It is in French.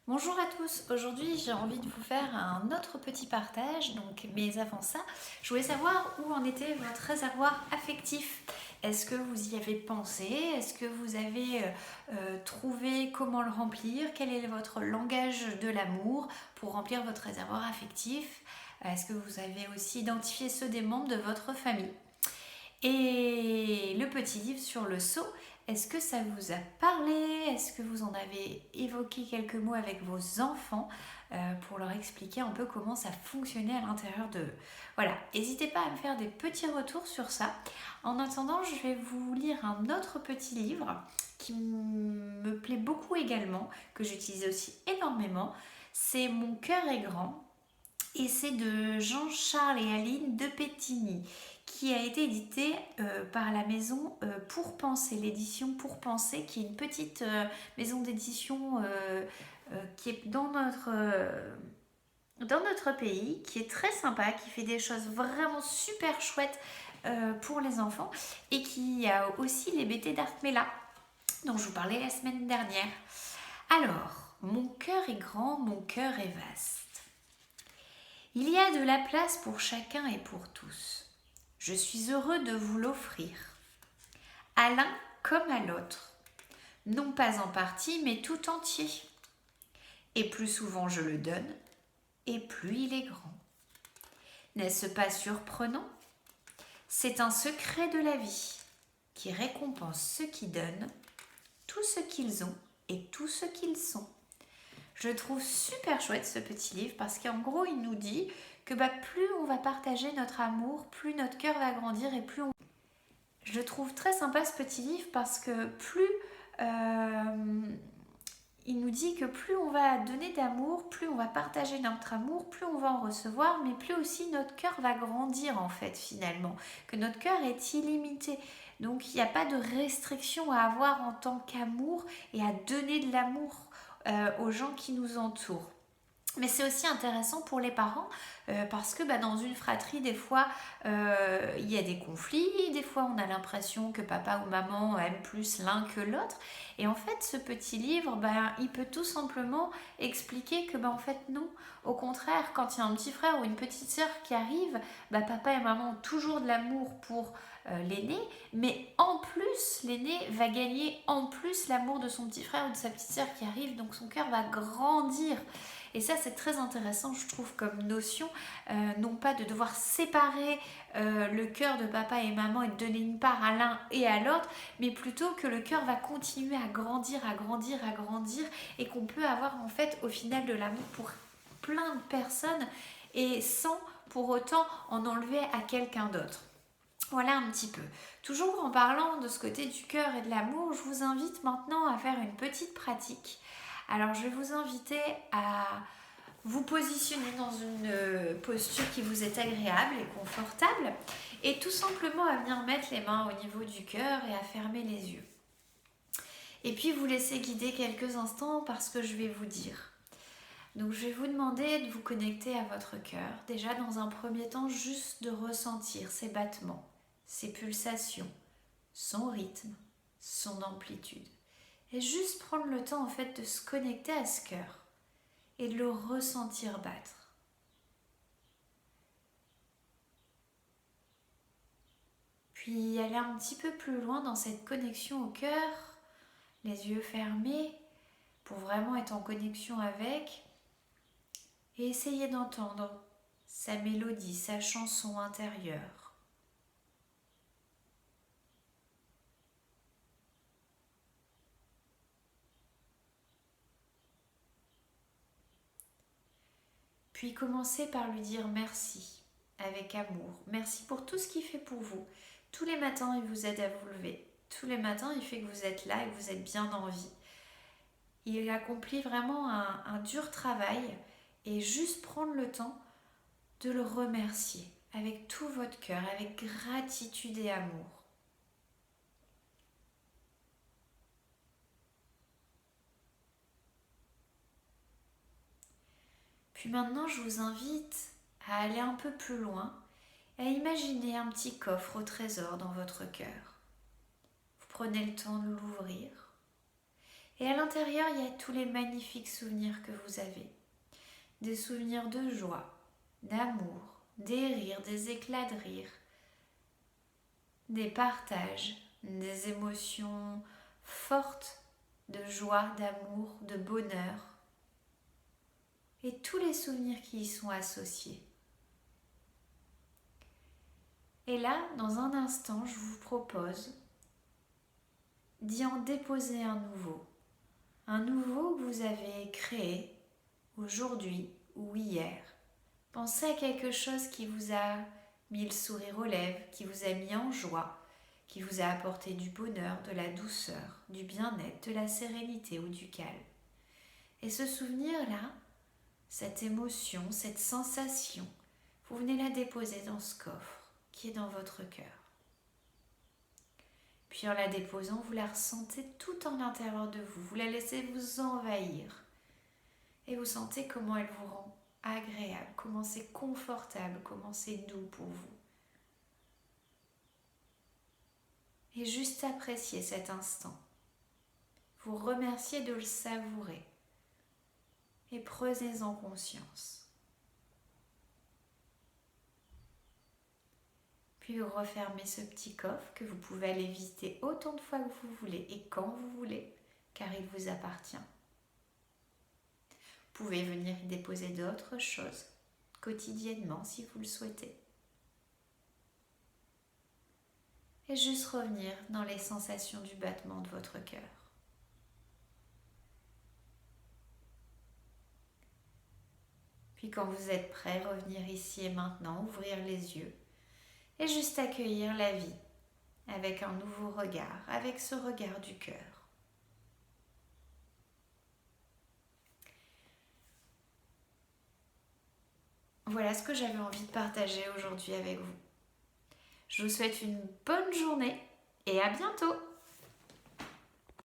Bonjour à tous, aujourd'hui j'ai envie de vous faire un autre petit partage, mais avant ça, je voulais savoir où en était votre réservoir affectif. Est-ce que vous y avez pensé? Est-ce que vous avez trouvé comment le remplir? Quel est votre langage de l'amour pour remplir votre réservoir affectif? Est-ce que vous avez aussi identifié ceux des membres de votre famille? Et le petit livre sur le seau, est-ce que ça vous a parlé? Est-ce que vous en avez évoqué quelques mots avec vos enfants pour leur expliquer un peu comment ça fonctionnait à l'intérieur d'eux? Voilà, n'hésitez pas à me faire des petits retours sur ça. En attendant, je vais vous lire un autre petit livre qui me plaît beaucoup également, que j'utilise aussi énormément. C'est Mon cœur est grand et c'est de Jean-Charles et Aline de Pétigny qui a été édité par la maison Pour Penser, l'édition Pour Penser, qui est une petite maison d'édition qui est dans notre pays, qui est très sympa, qui fait des choses vraiment super chouettes pour les enfants et qui a aussi les BT d'Artmela dont je vous parlais la semaine dernière. Alors, mon cœur est grand, mon cœur est vaste. Il y a de la place pour chacun et pour tous. Je suis heureux de vous l'offrir, à l'un comme à l'autre, non pas en partie, mais tout entier. Et plus souvent je le donne, et plus il est grand. N'est-ce pas surprenant? C'est un secret de la vie qui récompense ceux qui donnent, tout ce qu'ils ont et tout ce qu'ils sont. Je trouve super chouette ce petit livre parce qu'en gros il nous dit que plus on va partager notre amour, plus notre cœur va grandir et plus on... Je trouve très sympa ce petit livre parce que plus il nous dit que plus on va donner d'amour, plus on va partager notre amour, plus on va en recevoir, mais plus aussi notre cœur va grandir en fait finalement, que notre cœur est illimité. Donc il n'y a pas de restriction à avoir en tant qu'amour et à donner de l'amour aux gens qui nous entourent. Mais c'est aussi intéressant pour les parents parce que dans une fratrie, des fois, il y a des conflits, des fois on a l'impression que papa ou maman aiment plus l'un que l'autre. Et en fait, ce petit livre, il peut tout simplement expliquer que en fait non. Au contraire, quand il y a un petit frère ou une petite sœur qui arrive, papa et maman ont toujours de l'amour pour l'aîné, mais en plus, l'aîné va gagner en plus l'amour de son petit frère ou de sa petite sœur qui arrive, donc son cœur va grandir. Et ça, c'est très intéressant, je trouve, comme notion, non pas de devoir séparer le cœur de papa et maman et de donner une part à l'un et à l'autre, mais plutôt que le cœur va continuer à grandir, à grandir, à grandir, et qu'on peut avoir en fait au final de l'amour pour plein de personnes et sans pour autant en enlever à quelqu'un d'autre. Voilà un petit peu. Toujours en parlant de ce côté du cœur et de l'amour, je vous invite maintenant à faire une petite pratique. Alors je vais vous inviter à vous positionner dans une posture qui vous est agréable et confortable et tout simplement à venir mettre les mains au niveau du cœur et à fermer les yeux. Et puis vous laisser guider quelques instants parce que je vais vous dire. Donc je vais vous demander de vous connecter à votre cœur. Déjà dans un premier temps, juste de ressentir ses battements, ses pulsations, son rythme, son amplitude. Et juste prendre le temps en fait de se connecter à ce cœur et de le ressentir battre. Puis aller un petit peu plus loin dans cette connexion au cœur, les yeux fermés, pour vraiment être en connexion avec, et essayer d'entendre sa mélodie, sa chanson intérieure. Puis commencez par lui dire merci, avec amour. Merci pour tout ce qu'il fait pour vous. Tous les matins, il vous aide à vous lever. Tous les matins, il fait que vous êtes là et que vous êtes bien en vie. Il accomplit vraiment un dur travail et juste prendre le temps de le remercier avec tout votre cœur, avec gratitude et amour. Puis maintenant, je vous invite à aller un peu plus loin et à imaginer un petit coffre au trésor dans votre cœur. Vous prenez le temps de l'ouvrir Et à l'intérieur, il y a tous les magnifiques souvenirs que vous avez. Des souvenirs de joie, d'amour, des rires, des éclats de rire, des partages, des émotions fortes de joie, d'amour, de bonheur et tous les souvenirs qui y sont associés. Et là, dans un instant, je vous propose d'y en déposer un nouveau que vous avez créé aujourd'hui ou hier. Pensez à quelque chose qui vous a mis le sourire aux lèvres, qui vous a mis en joie, qui vous a apporté du bonheur, de la douceur, du bien-être, de la sérénité ou du calme. Et ce souvenir-là, cette émotion, cette sensation, vous venez la déposer dans ce coffre qui est dans votre cœur. Puis en la déposant, vous la ressentez tout en l'intérieur de vous. Vous la laissez vous envahir. Et vous sentez comment elle vous rend agréable, comment c'est confortable, comment c'est doux pour vous. Et juste appréciez cet instant. Vous remerciez de le savourer. Et prenez-en conscience. Puis vous refermez ce petit coffre que vous pouvez aller visiter autant de fois que vous voulez et quand vous voulez, car il vous appartient. Vous pouvez venir y déposer d'autres choses quotidiennement si vous le souhaitez. Et juste revenir dans les sensations du battement de votre cœur. Puis quand vous êtes prêt, revenir ici et maintenant, ouvrir les yeux et juste accueillir la vie avec un nouveau regard, avec ce regard du cœur. Voilà ce que j'avais envie de partager aujourd'hui avec vous. Je vous souhaite une bonne journée et à bientôt!